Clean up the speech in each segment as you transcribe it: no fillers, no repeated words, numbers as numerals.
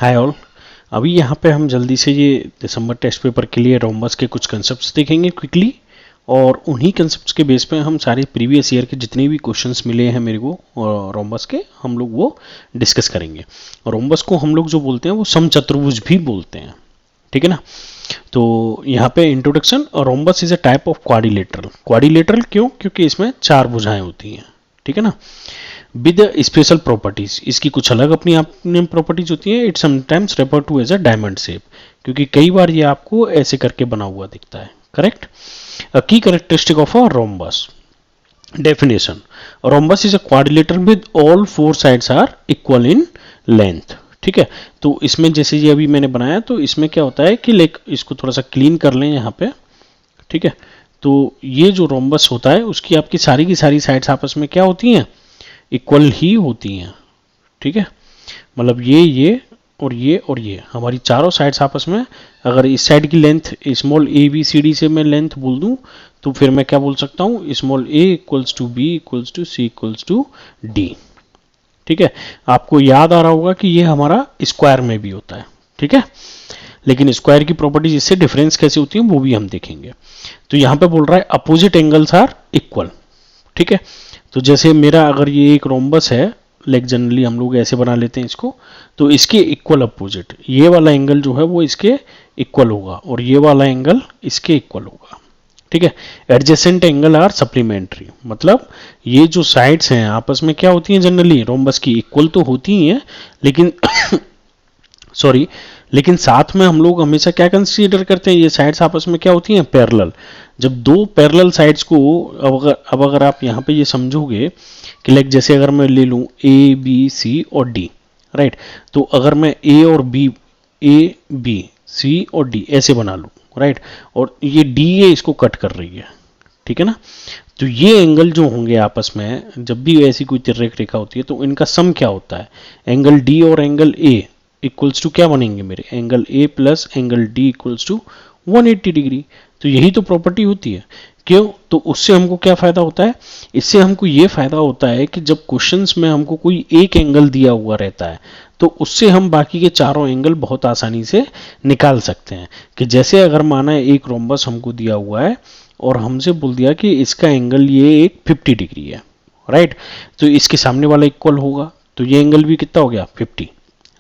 Hi all. अभी यहाँ पे हम जल्दी से ये दिसंबर टेस्ट पेपर के लिए रोम्बस के कुछ कंसेप्ट्स देखेंगे क्विकली, और उन्हीं कंसेप्ट्स के बेस पे हम सारे प्रीवियस ईयर के जितने भी क्वेश्चंस मिले हैं मेरे को रोम्बस के, हम लोग वो डिस्कस करेंगे। रोम्बस को हम लोग जो बोलते हैं वो समचतुर्भुज भी बोलते हैं, ठीक है ना। तो यहाँ पे introduction, rhombus is a type of quadrilateral. Quadrilateral क्यों? क्योंकि इसमें चार भुजाएं होती हैं, ठीक है ना, विद स्पेशल प्रॉपर्टीज। इसकी कुछ अलग अपनी प्रॉपर्टीज होती हैं। It sometimes refer to as a diamond shape, क्योंकि कई बार ये आपको ऐसे करके बना हुआ दिखता है। Correct. A key characteristic of a rhombus. Definition: rhombus is a quadrilateral with all four sides are equal in length. ठीक है, तो इसमें जैसे ये अभी मैंने बनाया, तो इसमें क्या होता है कि लाइक इसको थोड़ा सा क्लीन कर लें यहाँ पे। ठीक है, तो ये जो रोम्बस होता है उसकी आपकी सारी की सारी साइड्स आपस में क्या होती हैं? इक्वल ही होती हैं। ठीक है, मतलब ये और ये हमारी चारों साइड्स आपस में, अगर इस साइड की length small a b c d से मैं लेंथ बोल दूं, तो फिर मैं क्या बोल सकता हूं? Small a equals to b equals to c equals to d. ठीक है, आपको याद आ रहा होगा कि ये हमारा स्क्वायर में भी होता है। ठीक है, लेकिन स्क्वायर की प्रॉपर्टीज इससे डिफरेंस कैसे होती है वो भी हम देखेंगे। तो यहां पे बोल रहा है अपोजिट एंगल्स आर इक्वल। ठीक है, तो जैसे मेरा अगर ये एक रोम्बस है, लाइक जनरली हम लोग ऐसे बना लेते हैं इसको, तो इसके इक्वल अपोजिट ये वाला एंगल जो है वो इसके इक्वल होगा, और ये वाला एंगल इसके इक्वल होगा। ठीक है, एडजेसेंट एंगल आर सप्लीमेंट्री, मतलब ये जो साइड्स हैं आपस में क्या होती हैं? जनरली रोम्बस की इक्वल तो होती ही हैं, लेकिन सॉरी, लेकिन साथ में हम लोग हमेशा क्या कंसीडर करते हैं? ये साइड्स आपस में क्या होती हैं? पैरेलल। जब दो पैरेलल साइड्स को, अब अगर आप यहाँ पे ये समझोगे कि लाइक जैसे अगर मैं ले लूँ ए बी सी और डी, राइट, तो अगर मैं ए बी सी और डी ऐसे बना लूँ, राइट, और ये डी ए इसको कट कर रही है, ठीक है ना, तो ये एंगल जो होंगे आपस में, जब भी ऐसी कोई तिर्यक रेखा होती है तो इनका सम क्या होता है? एंगल डी और एंगल ए इक्वल्स टू क्या बनेंगे मेरे? Angle A plus angle D equals to 180 degree. तो यही तो प्रॉपर्टी होती है। क्यों? तो उससे हमको क्या फायदा होता है? इससे हमको ये फायदा होता है कि जब क्वेश्चंस में हमको कोई एक एंगल दिया हुआ रहता है, तो उससे हम बाकी के चारों एंगल बहुत आसानी से निकाल सकते हैं। कि जैसे अगर माना एक रोम्बस हमको दिया हुआ है और हमसे बोल दिया कि इसका एंगल ये एक 50 डिग्री है, राइट, तो इसके सामने वाला इक्वल होगा, तो ये एंगल भी कितना हो गया? 50,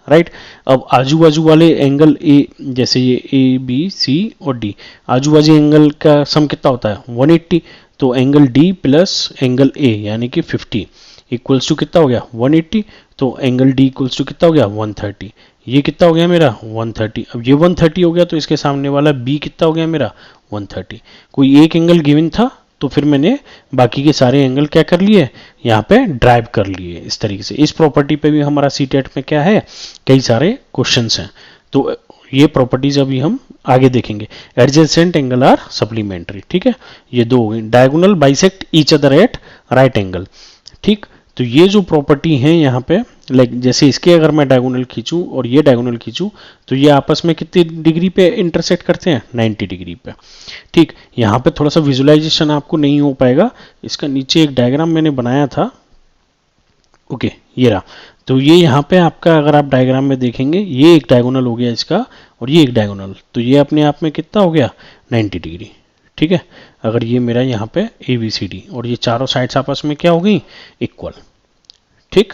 राइट। अब आजू बाजू वाले एंगल ए, जैसे ये ए बी सी और डी, आजू बाजू एंगल का सम कितना होता है? 180। तो angle D plus angle A यानी कि 50 इक्वल्स टू कितना हो गया? 180। तो एंगल डी इक्वल्स टू कितना हो गया? 130। ये कितना हो गया मेरा? 130। अब ये 130 हो गया, तो इसके सामने वाला बी कितना हो गया मेरा? 130। कोई एक एंगल गिवन था, तो फिर मैंने बाकी के सारे एंगल क्या कर लिए? यहाँ पे ड्राइव कर लिए इस तरीके से। इस प्रॉपर्टी पे भी हमारा सीटेट में क्या है? कई सारे क्वेश्चंस हैं, तो ये प्रॉपर्टीज अभी हम आगे देखेंगे। एडजेसेंट एंगल आर सप्लीमेंट्री, ठीक है, ये दो हो गई। Diagonal bisect each other at right angle, ठीक। तो ये जो प्रॉपर्टी है यहाँ पे, लाइक जैसे इसके अगर मैं डायगोनल खींचूं और ये डायगोनल खींचूं, तो ये आपस में कितनी डिग्री पे इंटरसेक्ट करते हैं? 90 डिग्री पे। ठीक, यहाँ पे थोड़ा सा विजुअलाइजेशन आपको नहीं हो पाएगा, इसका नीचे एक डायग्राम मैंने बनाया था। ओके, ये रहा। तो ये यहाँ पे आपका, अगर आप डायग्राम में देखेंगे, ये एक डायगोनल हो गया इसका, और ये एक डायगोनल, तो ये अपने आप में कितना हो गया? 90 डिग्री। ठीक है, अगर ये मेरा यहाँ पे ए बी सी डी, और ये चारों साइड्स आपस में क्या हो गई? इक्वल। ठीक,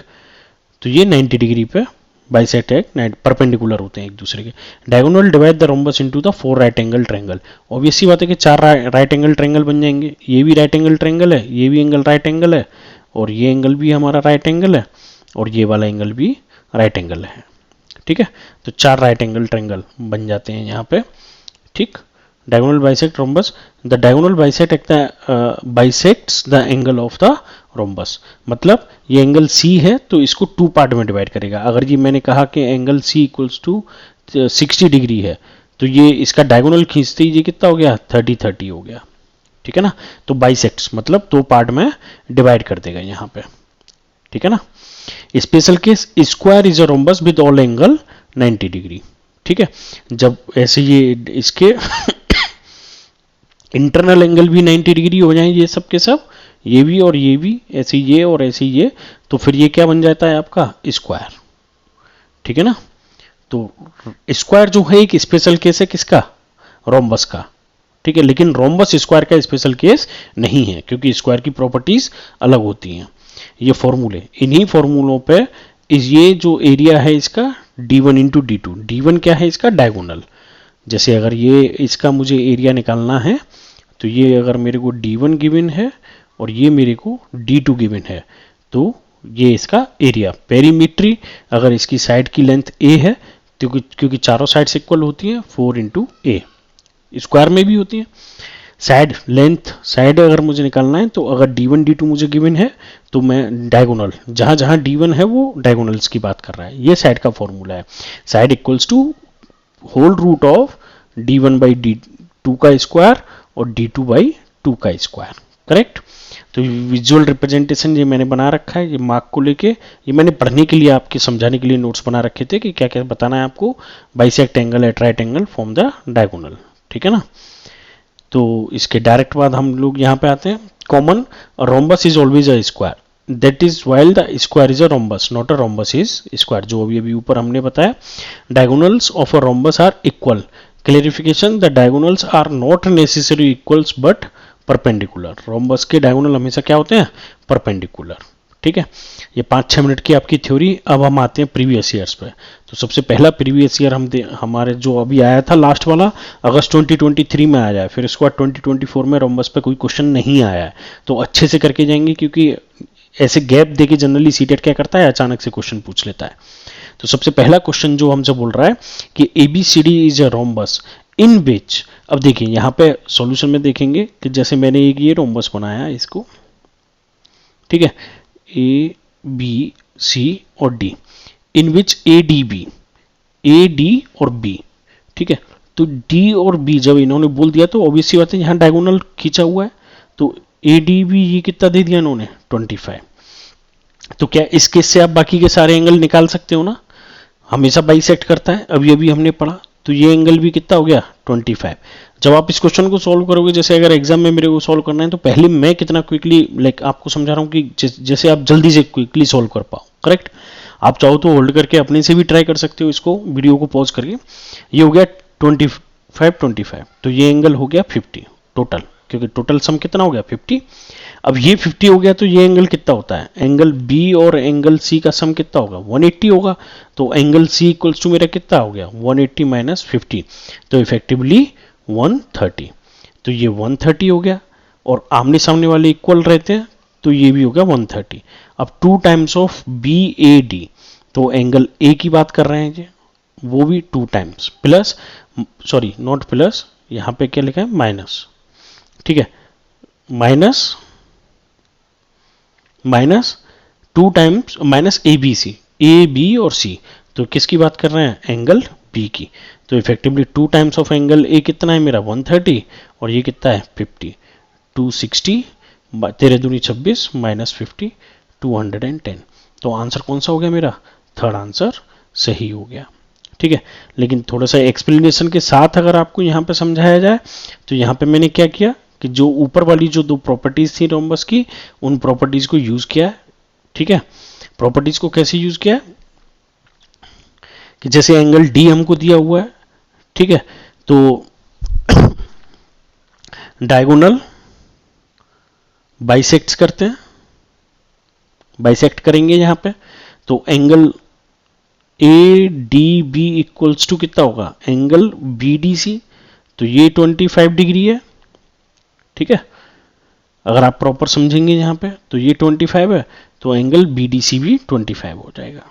तो ये 90 डिग्री पे बाइसेक्ट है, परपेंडिकुलर होते हैं एक दूसरे के। Diagonal divide the rhombus into the 4 right angle triangle. Obviously बात है कि 4 राइट एंगल ट्रायंगल बन जाएंगे। ये भी राइट एंगल ट्रायंगल है, ये भी एंगल राइट एंगल है, और ये एंगल भी हमारा राइट एंगल है, और ये वाला एंगल भी राइट एंगल है। ठीक है, तो 4 राइट एंगल ट्रायंगल बन जाते हैं यहाँ पे। ठीक, diagonal bisect rhombus, the diagonal bisects the angle of the rhombus, मतलब ये एंगल C है तो इसको 2 पार्ट में डिवाइड करेगा। अगर ये मैंने कहा कि angle C equals to 60 degree है, तो ये इसका डायगोनल खींचते ही ये कितना हो गया? 30 हो गया। ठीक है ना, तो बाइसेक्ट्स मतलब 2 पार्ट में डिवाइड कर देगा यहाँ पे। ठीक है ना। Special case, square is a rhombus with all angle 90 degree. ठीक है, जब ऐसे ये इसके इंटरनल एंगल भी 90 डिग्री हो जाए, ये सब के सब, ये भी और ये भी, ऐसे ये और ऐसे ये, तो फिर ये क्या बन जाता है आपका? स्क्वायर। ठीक है ना, तो स्क्वायर जो है एक स्पेशल केस है किसका, रोम्बस का, ठीक है, लेकिन रोम्बस स्क्वायर का स्पेशल केस नहीं है क्योंकि स्क्वायर की प्रॉपर्टीज अलग होती हैं। ये फॉर्मूले, इन्हीं फॉर्मूलों पे ये जो एरिया है इसका d1 इंटू d2, d1 क्या है इसका डायगोनल, जैसे अगर ये इसका मुझे एरिया निकालना है तो ये अगर मेरे को d1 गिवन है और ये मेरे को d2 गिवन है तो ये इसका एरिया, पेरीमीट्री अगर इसकी साइड की लेंथ a है क्योंकि चारों साइड्स इक्वल होती हैं 4 इंटू ए, स्क्वायर में भी होती है। साइड लेंथ, साइड अगर मुझे निकालना है तो अगर d1 d2 मुझे गिवन है तो मैं डायगोनल, जहां जहां d1 है वो डायगोनल्स की बात कर रहा है, ये साइड का फॉर्मूला है। Side equals to whole root of d1 by d2 का स्क्वायर और d2 बाई 2 का स्क्वायर, करेक्ट। तो विजुअल रिप्रेजेंटेशन ये मैंने बना रखा है, ये मार्क को लेके, ये मैंने पढ़ने के लिए आपके समझाने के लिए नोट्स बना रखे थे कि क्या क्या बताना है आपको, bisect angle at right angle form the diagonal, ठीक है ना। तो इसके डायरेक्ट बाद हम लोग यहाँ पे आते हैं, common rhombus is always a square, that is while the square is a rhombus not a rhombus is square, जो अभी ऊपर हमने बताया। Diagonals of a rhombus are equal, clarification, the diagonals are not necessary equals but perpendicular, rhombus के diagonal हमेशा क्या होते हैं, परपेंडिकुलर, ठीक है। ये 5-6 मिनट की आपकी थ्योरी। अब हम आते हैं प्रीवियस ईयर्स पे। तो सबसे पहला प्रीवियस ईयर हमारे जो अभी आया था लास्ट वाला अगस्त 2023 में आया है, फिर इसके बाद 2024 में रोम्बस पे कोई क्वेश्चन नहीं आया है, तो अच्छे से करके जाएंगे क्योंकि ऐसे गैप देके जनरली सीटेट क्या करता है, अचानक से क्वेश्चन पूछ लेता है। तो सबसे पहला क्वेश्चन जो हमसे बोल रहा है कि ABCD is a rhombus in which, अब देखिए यहाँ पे सॉल्यूशन में देखेंगे कि जैसे मैंने एक ये रोम्बस बनाया है इसको, ठीक है, A B C और D, in which A D और B, ठीक है। तो D और B जब इन्होंने बोल दिया तो ऑब्वियसली बात है यहाँ डायगोनल खींचा हुआ है, तो ADB ये कितना दे दिया इन्होंने 25। तो क्या इस केस से आप बाकी के सारे एंगल निकाल सकते हो ना, हमेशा बाइसेक्ट करता है, अभी अभी हमने पढ़ा, तो ये एंगल भी कितना हो गया 25। जब आप इस क्वेश्चन को सॉल्व करोगे, जैसे अगर एग्जाम में मेरे को सॉल्व करना है तो पहले मैं कितना क्विकली आपको समझा रहा हूँ कि जैसे आप जल्दी से क्विकली सॉल्व कर पाओ, करेक्ट। आप चाहो तो होल्ड करके अपने से भी ट्राई कर सकते हो इसको, वीडियो को पॉज करके। ये हो गया 25, तो ये एंगल हो गया 50 टोटल, क्योंकि टोटल सम कितना हो गया 50। अब ये 50 हो गया तो ये एंगल कितना होता है, एंगल B और एंगल C का सम कितना होगा 180 होगा, तो एंगल C इक्वल्स टू मेरा कितना हो गया 180 माइनस 50, तो इफेक्टिवली 130, तो ये 130 हो गया, और आमने सामने वाले इक्वल रहते हैं तो ये भी हो गया 130। अब 2 टाइम्स ऑफ BAD, तो एंगल A की बात कर रहे हैं जी, वो भी 2 times plus, sorry not plus, यहाँ पे क्या लिखा है माइनस, ठीक है, minus 2 times minus ABC, A B और C, तो किसकी बात कर रहे हैं, एंगल B की, तो effectively 2 times of angle A कितना है मेरा 130, और ये कितना है 50, 260, 13 दूनी 26 माइनस 50 210। तो आंसर कौन सा हो गया मेरा, थर्ड आंसर सही हो गया, ठीक है। लेकिन थोड़ा सा एक्सप्लेनेशन के साथ अगर आपको यहाँ पे समझाया जाए तो यहाँ पे मैंने क्या किया कि जो ऊपर वाली जो 2 प्रॉपर्टीज थी रोम्बस की, उन प्रॉपर्टीज को यूज किया है, ठीक है। प्रॉपर्टीज को कैसे यूज किया है कि जैसे एंगल D हमको दिया हुआ है, ठीक है, तो डायगोनल बाइसेक्ट करते हैं, बाइसेक्ट करेंगे यहां पे, तो एंगल ADB इक्वल्स टू कितना होगा, एंगल BDC, तो ये 25 डिग्री है, ठीक है। अगर आप प्रॉपर समझेंगे यहां पे तो ये 25 है, तो एंगल BDC भी 25 हो जाएगा,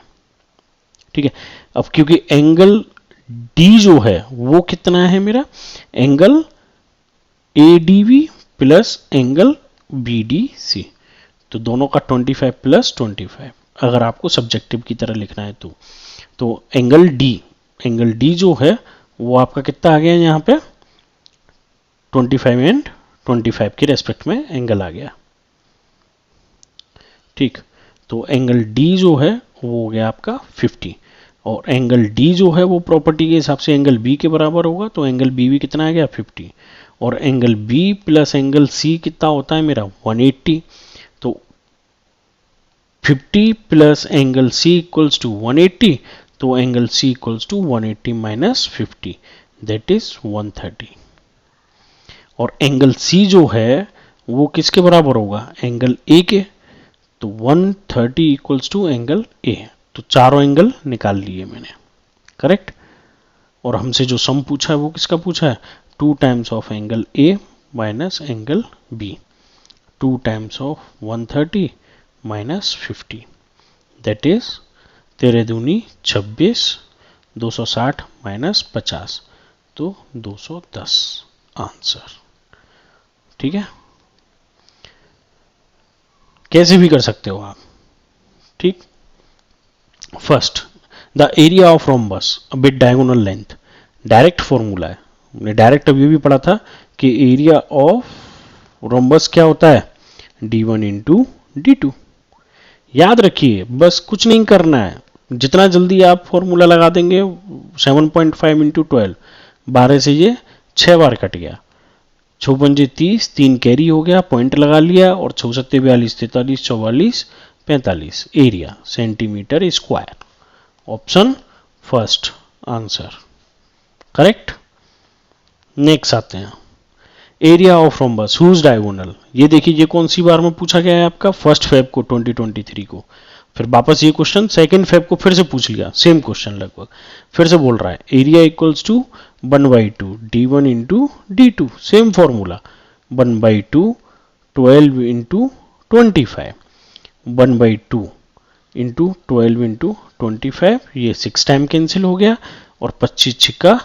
ठीक है। अब क्योंकि एंगल D जो है वो कितना है मेरा, angle ADB plus angle BDC, तो दोनों का 25 प्लस 25, अगर आपको सब्जेक्टिव की तरह लिखना है तो एंगल D जो है वो आपका कितना आ गया यहाँ पे 25 एंड 25 के रेस्पेक्ट में एंगल आ गया, ठीक। तो एंगल D जो है वो हो गया आपका 50, और एंगल D जो है वो प्रॉपर्टी के हिसाब से एंगल B के बराबर होगा, तो एंगल B भी कितना आ गया 50, और angle B plus angle C कितना होता है मेरा 180, तो 50 plus angle C equals to 180, तो angle C equals to 180 minus 50 that is 130। और एंगल सी जो है वो किसके बराबर होगा, एंगल ए के, तो 130 इक्वल्स टू एंगल ए। तो चारों एंगल निकाल लिए मैंने, करेक्ट। और हमसे जो सम पूछा है वो किसका पूछा है, 2 times of angle A minus angle B, 2 times of 130 minus 50 that is 13 दूनी 26, 260 माइनस 50 तो 210 आंसर। ठीक है, कैसे भी कर सकते हो आप। ठीक, first the area of rhombus with diagonal length, direct formula है, हमने डायरेक्ट अभी भी पढ़ा था कि एरिया ऑफ रोम्बस क्या होता है, d1 इंटू d2। याद रखिए, बस कुछ नहीं करना है, जितना जल्दी आप फॉर्मूला लगा देंगे 7.5 इंटू 12, 12 से ये 6 बार कट गया, 6 पंजे 30, 3 कैरी हो गया, पॉइंट लगा लिया, और 6 सत्ते 42, 43, 44, 45 area centimetre square. Option first answer, correct. Next आते हैं, area of rhombus whose diagonal. ये देखिए, ये कौन सी बार में पूछा गया है आपका, 1 फेब को 2023 को। फिर वापस ये क्वेश्चन 2 फेब को फिर से पूछ लिया, सेम क्वेश्चन लगभग, फिर से बोल रहा है area equals to 1/2 d1 into d2, same formula, 1/2 12 into 25, 1/2 into 12 into 25, ये 6 टाइम कैंसिल हो गया, और 25 छिक्का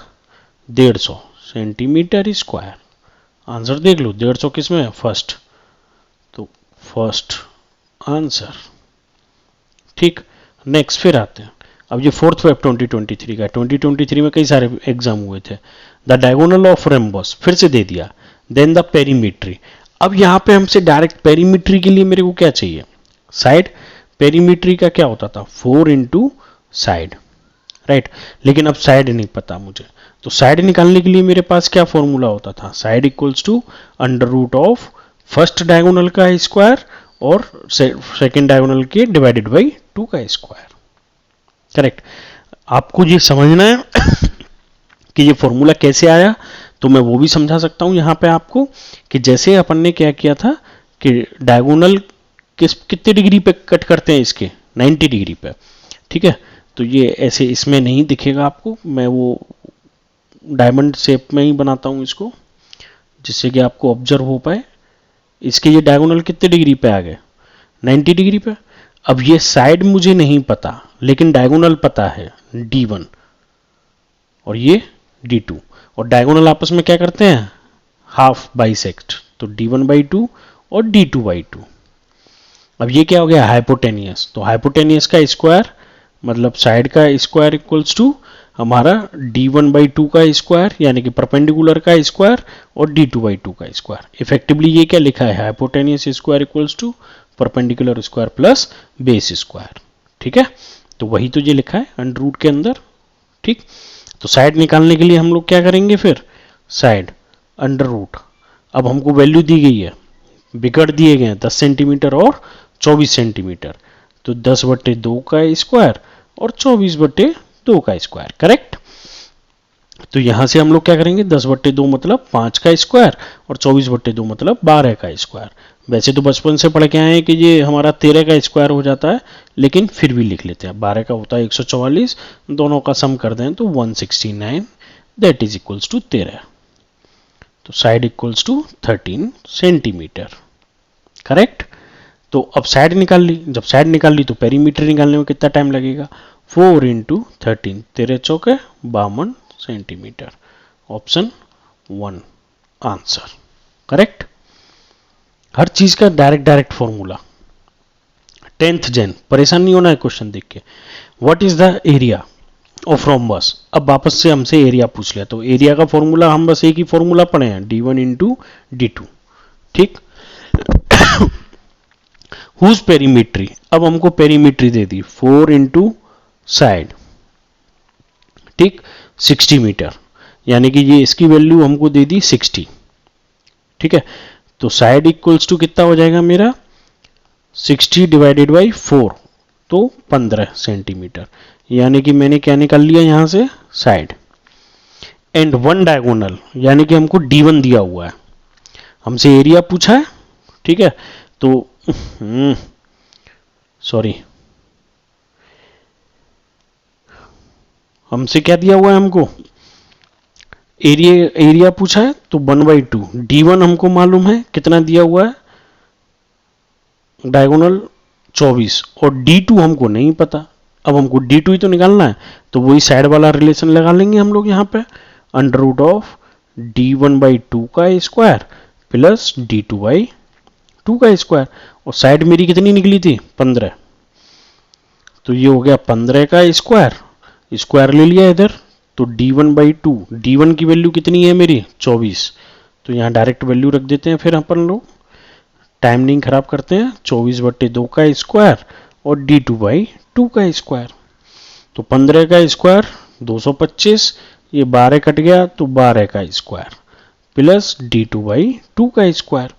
150 सेंटीमीटर स्क्वायर। आंसर देख लो, 150 किस में है, फर्स्ट, तो फर्स्ट आंसर। ठीक, नेक्स्ट फिर आते हैं, अब ये 4 फेब 2023 का, 2023 में कई सारे एग्जाम हुए थे। द डायगोनल ऑफ रोम्बस फिर से दे दिया, देन द पेरीमीट्री। अब यहां पे हमसे डायरेक्ट पेरीमीट्री के लिए मेरे को क्या चाहिए, साइड। पेरीमीट्री का क्या होता था, 4 इंटू साइड, राइट। लेकिन अब साइड नहीं पता मुझे, तो साइड निकालने के लिए मेरे पास क्या फॉर्मूला होता था, side equals to under root of first diagonal का स्क्वायर और सेकेंड डायगोनल के डिवाइडेड बाई 2 का स्क्वायर, करेक्ट। आपको ये समझना है कि ये फॉर्मूला कैसे आया, तो मैं वो भी समझा सकता हूं यहां पे आपको, कि जैसे अपन ने क्या किया था कि डायगोनल कितने डिग्री पे कट करते हैं इसके, 90 डिग्री पे, ठीक है। तो ये ऐसे इसमें नहीं दिखेगा आपको, मैं वो डायमंड शेप में ही बनाता हूं इसको, जिससे कि आपको ऑब्जर्व हो पाए। इसके ये डायगोनल कितने डिग्री पे आ गए, 90 डिग्री पे। अब ये साइड मुझे नहीं पता, लेकिन डायगोनल पता है, d1 और ये d2, और डायगोनल आपस में क्या करते हैं, हाफ बाइसेक्ट, तो d1/2 और d2/2। अब ये क्या हो गया, हाइपोटेनियस, तो हाइपोटेनियस का स्क्वायर मतलब साइड का स्क्वायर इक्वल्स टू हमारा d1/2 का स्क्वायर, यानी कि परपेंडिकुलर का स्क्वायर, और d2/2 का स्क्वायर। इफेक्टिवली ये क्या लिखा है, hypotenuse square equals to perpendicular square plus base square. ठीक है, तो वही तो ये लिखा है अंडर रूट के अंदर। ठीक, तो साइड निकालने के लिए हम लोग क्या करेंगे, फिर साइड अंडर रूट। अब हमको वैल्यू दी गई है, बिगड़ दिए गए हैं 10 सेंटीमीटर और 24 सेंटीमीटर, तो 10/2 का स्क्वायर और 24/2 का स्क्वायर, करेक्ट। तो यहां से हम लोग क्या करेंगे, 10/2 मतलब 5 का स्क्वायर और 24/2 मतलब 12 का स्क्वायर। वैसे तो बचपन से पढ़ के आए हैं कि ये हमारा 13 का स्क्वायर हो जाता है, लेकिन फिर भी लिख लेते हैं, 12 का होता है 144, दोनों का सम कर दें तो 169, दैट इज इक्वल्स टू 13। तो side equals to 13 centimetre, correct. तो अब साइड निकाल ली, जब साइड निकाल ली तो पेरीमीटर निकालने में कितना टाइम लगेगा, 4 इंटू 13, 13 चौके 52 सेंटीमीटर। Option 1 answer, correct. हर चीज का डायरेक्ट फॉर्मूला। 10th जैन, परेशान नहीं होना है क्वेश्चन देख के। What is the area of rhombus. अब वापस से हमसे एरिया पूछ लिया, तो एरिया का फॉर्मूला हम बस एक ही फॉर्मूला पढ़े हैं, d1 इंटू d2। ठीक, हुज पेरीमीट्री, अब हमको पेरीमीट्री दे दी 4 इंटू साइड, ठीक, 60 मीटर, यानी कि ये इसकी वैल्यू हमको दे दी 60। ठीक है, तो साइड इक्वल्स टू कितना हो जाएगा मेरा, 60 डिवाइडेड बाई 4, तो 15 सेंटीमीटर, यानी कि मैंने क्या निकाल लिया यहाँ से, साइड। एंड वन डायगोनल, यानी कि हमको D1 दिया हुआ है, हमसे एरिया पूछा है, ठीक है। तो सॉरी, हमसे क्या दिया हुआ है, हमको एरिया पूछा है, तो 1/2। D1 हमको मालूम है कितना दिया हुआ है, डायगोनल 24, और D2 हमको नहीं पता। अब हमको D2 ही तो निकालना है, तो वही साइड वाला रिलेशन लगा लेंगे हम लोग यहाँ पे, √ऑफ D1/2 का स्क्वायर प्लस D2/2 का स्क्वायर, और साइड मेरी कितनी निकली थी, 15, तो ये हो गया 15 का स्क्वायर, स्क्वायर ले लिया इधर, तो D1/2, D1 की वैल्यू कितनी है मेरी, 24, तो यहाँ डायरेक्ट वैल्यू रख देते हैं, फिर अपन लोग टाइम नहीं खराब करते हैं, 24/2 का स्क्वायर और D2/2 का स्क्वायर, तो 15 का स्क्वायर 225, ये 12 कट गया तो 12 का स्क्वायर प्लस D2/2 का स्क्वायर,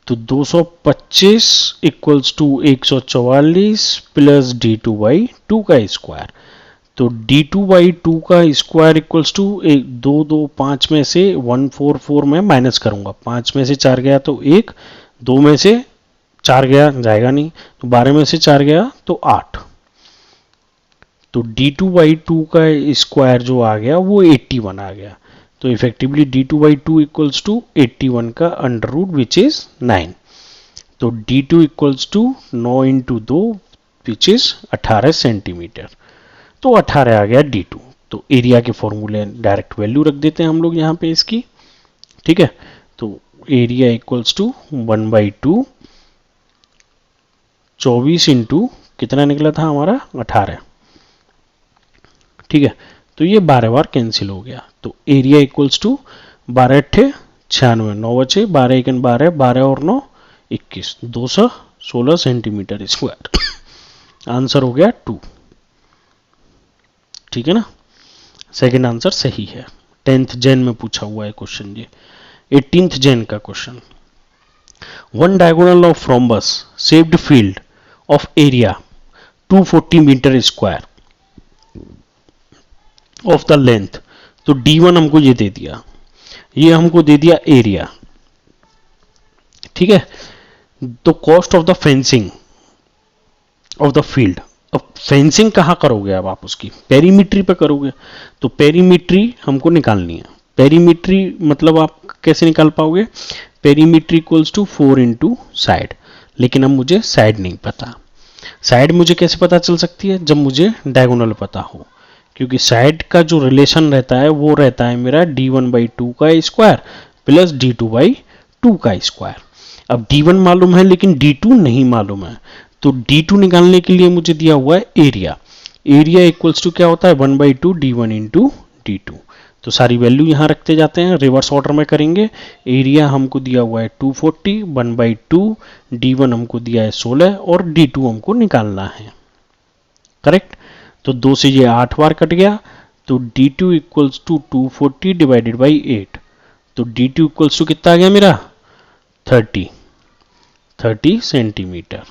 तो 225 इक्वल्स टू 144 प्लस D2/2 का स्क्वायर, तो D2/2 का स्क्वायर इक्वल्स टू 225 में से 144 में माइनस करूंगा, 5 में से 4 गया तो 1, 2 में से 4 गया जाएगा नहीं, तो 12 में से 4 गया तो 8, तो D2/2 का स्क्वायर जो आ गया वो 81 आ गया, तो इफेक्टिवली D2/2 इक्वल्स टू 81 का अंडर रूट विच इज 9, तो D2 equals to 9 into 2 which is 18 centimetre, तो 18 आ गया D2। तो एरिया के फॉर्मूले डायरेक्ट वैल्यू रख देते हैं हम लोग यहाँ पे इसकी, ठीक है। तो एरिया इक्वल्स टू 1/2, 24 इंटू कितना निकला था हमारा, 18, ठीक है। तो ये 12 बार कैंसिल हो गया, तो एरिया इक्वल्स टू 12 × 96, 9 बचे, 12 × 12, 12 और 9 21, 216 सेंटीमीटर स्क्वायर, आंसर हो गया 2, ठीक है ना। सेकंड आंसर सही है। 10th जैन में पूछा हुआ है क्वेश्चन ये। 18th जैन का question, one diagonal of rhombus shaped field of area 240 metre square of the length, तो D1 हमको ये दे दिया, ये हमको दे दिया एरिया, ठीक है। तो cost of the fencing of the field, अब फेंसिंग कहाँ करोगे, अब आप उसकी पेरीमीट्री पे करोगे, तो पेरीमीट्री हमको निकालनी है। पेरीमीट्री मतलब आप कैसे निकाल पाओगे, पेरीमीट्री इक्वल्स टू 4 इंटू साइड, लेकिन अब मुझे साइड नहीं पता। साइड मुझे कैसे पता चल सकती है, जब मुझे डायगोनल पता हो, क्योंकि साइड का जो रिलेशन रहता है वो रहता है मेरा D1/2 का स्क्वायर प्लस D2/2 का स्क्वायर। अब D1 मालूम है लेकिन D2 नहीं मालूम है, तो D2 निकालने के लिए मुझे दिया हुआ है एरिया, एरिया इक्वल्स टू क्या होता है, 1/2 D1 इंटू D2, तो सारी वैल्यू यहाँ रखते जाते हैं, रिवर्स ऑर्डर में करेंगे। एरिया हमको दिया हुआ है 240, 1/2, D1 हमको दिया है 16 और D2 हमको निकालना है, करेक्ट। तो 2 से ये 8 बार कट गया, तो D2 equals to 240 divided by 8, तो D2 इक्वल्स टू कितना आ गया मेरा, 30 सेंटीमीटर,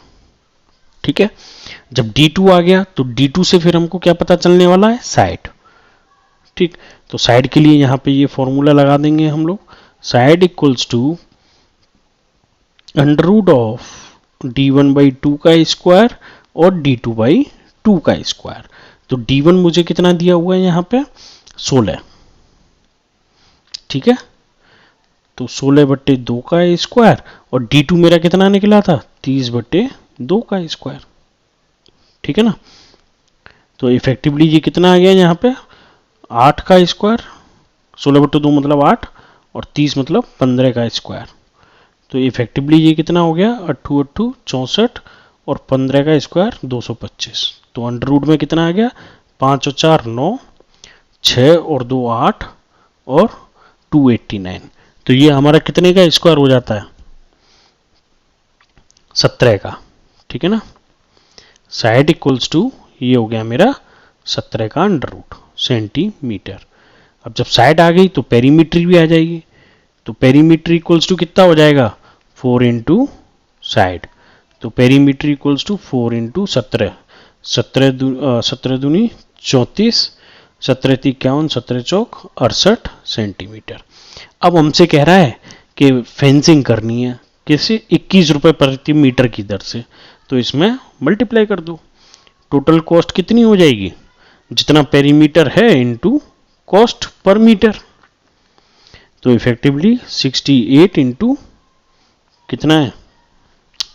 ठीक है। जब D2 आ गया तो D2 से फिर हमको क्या पता चलने वाला है, साइड, ठीक। तो साइड के लिए यहां पे ये फॉर्मूला लगा देंगे हम लोग, side equals to under root of D1/2 का स्क्वायर और D2/2 का स्क्वायर, तो D1 मुझे कितना दिया हुआ है यहाँ पे, 16, ठीक है। तो 16/2 का स्क्वायर और D2 मेरा कितना निकला था, 30/2 का स्क्वायर, ठीक है ना। तो इफेक्टिवली ये कितना आ गया यहाँ पे, 8 का स्क्वायर, 16/2 मतलब 8 और 30 मतलब 15 का स्क्वायर, तो इफेक्टिवली ये कितना हो गया, 8 8 64 और 15 का स्क्वायर 225, तो अंडर रूट में कितना आ गया, 5 और 4 9, 6 और 2 8 और 289, तो ये हमारा कितने का स्क्वायर हो जाता है, 17 का, ठीक है ना। साइड इक्वल्स टू ये हो गया मेरा 17 का अंडर रूट सेंटीमीटर। अब जब साइड आ गई तो पेरीमीट्री भी आ जाएगी, तो पेरीमीट्री इक्वल्स टू कितना हो जाएगा, 4 इंटू साइड, तो पेरीमीट्री इक्वल्स टू 4 इंटू 17, 17 दूनी 34, 17 × 51, 17 चौक 68 सेंटीमीटर। अब हमसे कह रहा है कि फेंसिंग करनी है, कैसे? 21 रुपये प्रति मीटर की दर से, तो इसमें मल्टीप्लाई कर दो। टोटल कॉस्ट कितनी हो जाएगी? जितना पेरीमीटर है इनटू कॉस्ट पर मीटर, तो इफेक्टिवली 68 इंटू कितना है?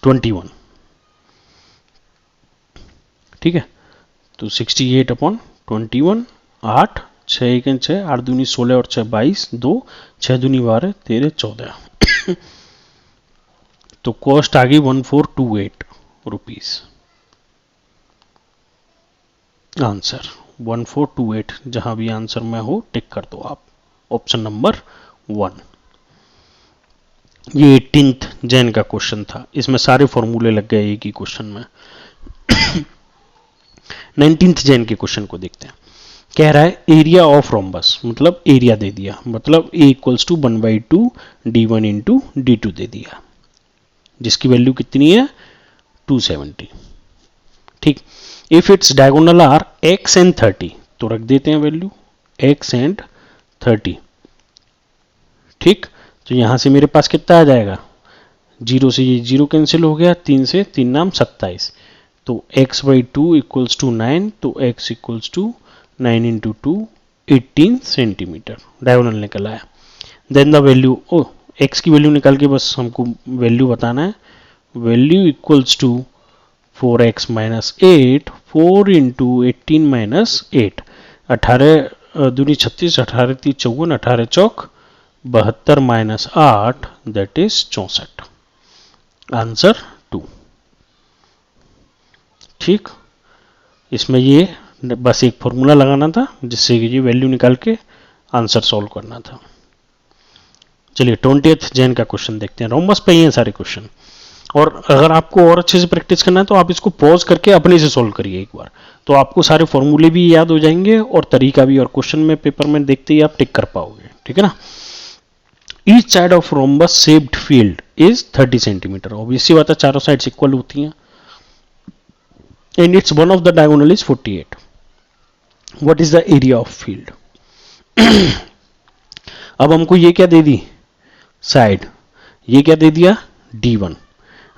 21। ठीक है, तो 68/21, 8, 6 × 6, 8 दूनी 16 और 6 22, 2, 6 दूनी 12, 13, 14 तो कॉस्ट आ गई 1428 रुपीज। आंसर 1428, जहां भी आंसर में हो टिक कर दो आप, ऑप्शन नंबर 1। ये 18th जैन का क्वेश्चन था, इसमें सारे फॉर्मूले लग गए एक ही क्वेश्चन में। 19th जैन के क्वेश्चन को देखते हैं। कह रहा है एरिया ऑफ रोम्बस, मतलब एरिया दे दिया, मतलब A = 1/2 D1 × D2 दे दिया, जिसकी वैल्यू कितनी है? 270। ठीक, if it's diagonal are x and 30, तो रख देते हैं वैल्यू x and 30। ठीक, तो यहां से मेरे पास कितना आ जाएगा? 0 से ये 0 कैंसिल हो गया, 3 से 3 नाम 27, तो x/2 = 9, तो x = 9 × 2 18 सेंटीमीटर डायगोनल निकल आया। देन द वैल्यू, x की वैल्यू निकाल के बस हमको वैल्यू बताना है। वैल्यू इक्वल्स टू 4x - 8, 4 × 18 - 8, 18 दूनी 36, 18 × 3 = 54, 18 चौक 72 - 8, दैट इज 64। आंसर 2। ठीक, इसमें ये बस एक फॉर्मूला लगाना था जिससे कि ये वैल्यू निकाल के आंसर सॉल्व करना था। चलिए 20th जैन का क्वेश्चन देखते हैं। रोम्बस पे ही हैं सारे क्वेश्चन, और अगर आपको और अच्छे से प्रैक्टिस करना है तो आप इसको पॉज करके अपने से सॉल्व करिए एक बार, तो आपको सारे फॉर्मूले भी याद हो जाएंगे और तरीका भी, और क्वेश्चन में पेपर में देखते ही आप टिक कर पाओगे। ठीक है ना। Each side of rhombus shaped field is 30 centimetre. Obviously बात है, चारों साइड्स इक्वल होती हैं, and it's one of the diagonal is 48। What is the area of field? अब हमको ये क्या दे दी? साइड। ये क्या दे दिया? D1।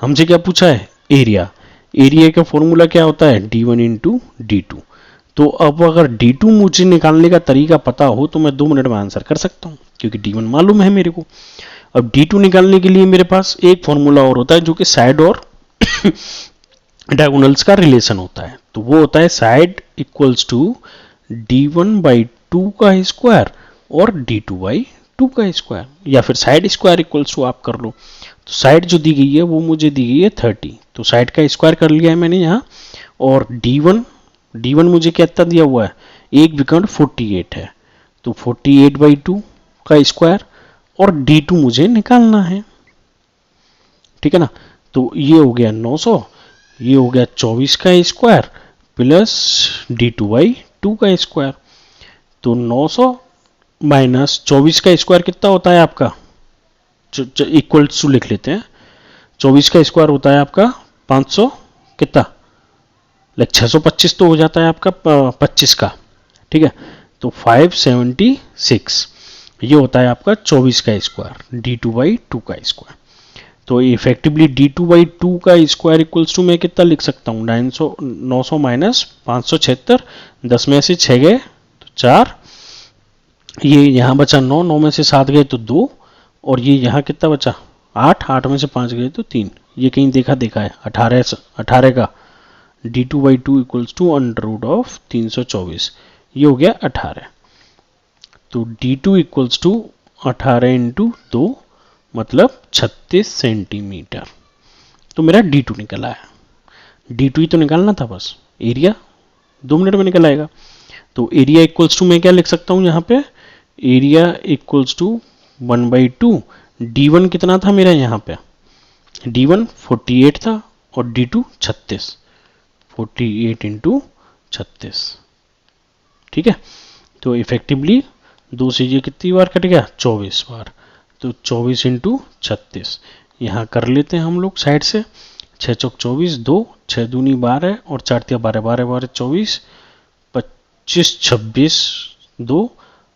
हमसे क्या पूछा है? एरिया। एरिया का फॉर्मूला क्या होता है? D1 × D2। तो अब अगर D2 मुझे निकालने का तरीका पता हो तो मैं 2 मिनट में आंसर कर सकता हूं, क्योंकि D1 मालूम है मेरे को। अब D2 निकालने के लिए मेरे पास एक फॉर्मूला और होता है जो कि साइड और डायगोनल्स का रिलेशन होता है, तो वो होता है साइड इक्वल्स टू D1/2 का स्क्वायर और D2/2 का स्क्वायर, या फिर साइड स्क्वायर इक्वल्स टू आप कर लो। तो साइड जो दी गई है वो मुझे दी गई है 30, तो साइड का स्क्वायर कर लिया है मैंने यहाँ, और D1 मुझे कितना दिया हुआ है? 1 विकर्ण 48 है, तो 48/2 का स्क्वायर, और D2 मुझे निकालना है। ठीक है ना। तो ये हो गया 900, ये हो गया 24 का स्क्वायर प्लस D2/2 का स्क्वायर, तो 900 माइनस 24 का स्क्वायर कितना होता है आपका? इक्वल टू लिख लेते हैं। 24 का स्क्वायर होता है आपका 500 कितना? 625 तो हो जाता है आपका 25 का। ठीक है, तो 576 ये होता है आपका 24 का स्क्वायर, D2/2 का स्क्वायर। तो इफेक्टिवली D2/2 का स्क्वायर इक्वल्स टू मैं कितना लिख सकता हूँ? 900 माइनस 576, 10 में से 6 गए तो 4, ये यहाँ बचा 9, 9 में से 7 गए तो 2, और ये यहाँ कितना बचा? 8, 8 में से 5 गए तो 3। ये कहीं देखा है 18 का D2/2 इक्वल्स टू √ 324, ये हो गया 18। तो D2 इक्वल्स टू 18 × 2 मतलब 36 सेंटीमीटर। तो मेरा D2 निकला है। D2 ही तो निकालना था बस, एरिया 2 मिनट में निकल आएगा। तो एरिया इक्वल्स टू मैं क्या लिख सकता हूँ यहाँ पे? एरिया इक्वल्स टू 1/2, D1 कितना था मेरा यहाँ पे? D1 48 था और D2 36, 48 × 36। ठीक है, तो इफेक्टिवली 2 से ये कितनी बार कट गया? 24 बार, तो 24 × 36 यहाँ कर लेते हैं हम लोग साइड से। 6 चौक 24, 2, 6 दूनी 12 और 4 तिया 12, 12 12 24, 25 26, 2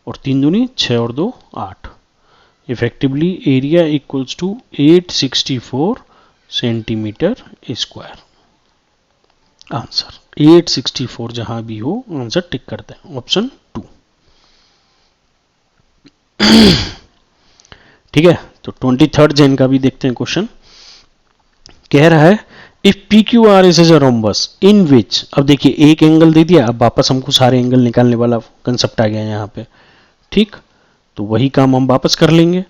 और 3 दूनी 6 और 2 8। Effectively area equals to 864 centimetre square. Answer 864 जहां भी हो आंसर टिक करते हैं, ऑप्शन 2। ठीक है, तो 23rd जैन का भी देखते हैं क्वेश्चन। कह रहा है if P Q R is as a rhombus in which, अब देखिए एक एंगल दे दिया, अब वापस हमको सारे एंगल निकालने वाला कंसेप्ट आ गया यहाँ पे। ठीक, तो वही काम हम वापस कर लेंगे।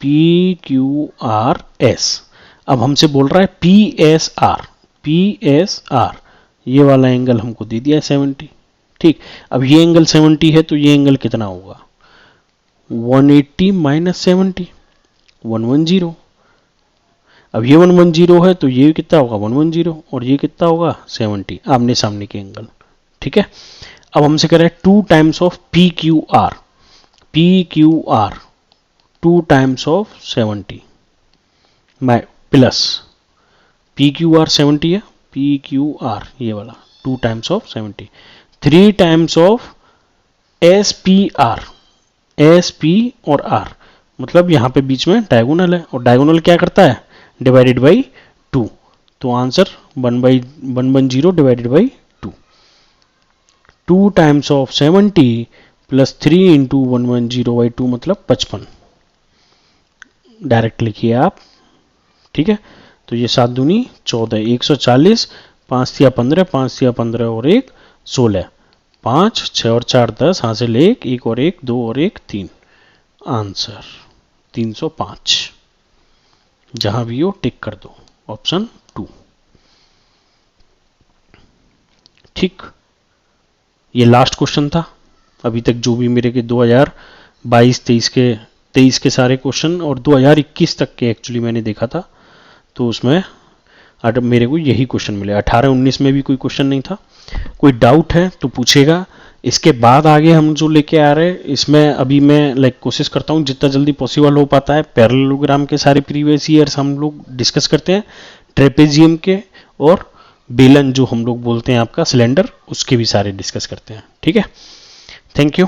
पी क्यू आर एस, अब हमसे बोल रहा है P S R, P S R ये वाला एंगल हमको दे दिया है 70। ठीक, अब ये एंगल 70 है तो ये एंगल कितना होगा? 180 माइनस 70, 110। अब ये 110 है तो ये कितना होगा? 110, और ये कितना होगा? 70, आमने सामने के एंगल। ठीक है, अब हमसे कह रहे हैं 2 times of P Q are, P Q are 2 times of 70 plus P Q are 70 है, पी क्यू आर ये वाला 2 times of 70, 3 times of S P R, S P और आर, मतलब यहां पे बीच में डायगोनल है, और डायगोनल क्या करता है? डिवाइडेड बाई 2, तो answer 1/110 divided by 2, 2 times of 70 plus 3 into 110/2 मतलब 55, डायरेक्ट लिखिए आप। ठीक है, तो ये 7 दूनी 14, 140, 5 तिया 15, 5 तिया 15 और 1 16, 5 6 और 4 10, हासिल 1, 1 और 1 2 और 1 3, आंसर 305। जहां भी हो टिक कर दो, ऑप्शन 2। ठीक, ये लास्ट क्वेश्चन था अभी तक जो भी मेरे के 2022-23 के सारे क्वेश्चन और 2021 तक के एक्चुअली मैंने देखा था, तो उसमें मेरे को यही क्वेश्चन मिले। 18-19 में भी कोई क्वेश्चन नहीं था। कोई डाउट है तो पूछेगा। इसके बाद आगे हम जो लेके आ रहे हैं इसमें अभी मैं कोशिश करता हूँ जितना जल्दी पॉसिबल हो पाता है पैरेललोग्राम के सारे प्रीवियस ईयर्स हम लोग डिस्कस करते हैं, ट्रेपेजियम के और बेलन जो हम लोग बोलते हैं आपका सिलेंडर, उसके भी सारे डिस्कस करते हैं। ठीक है, थैंक यू।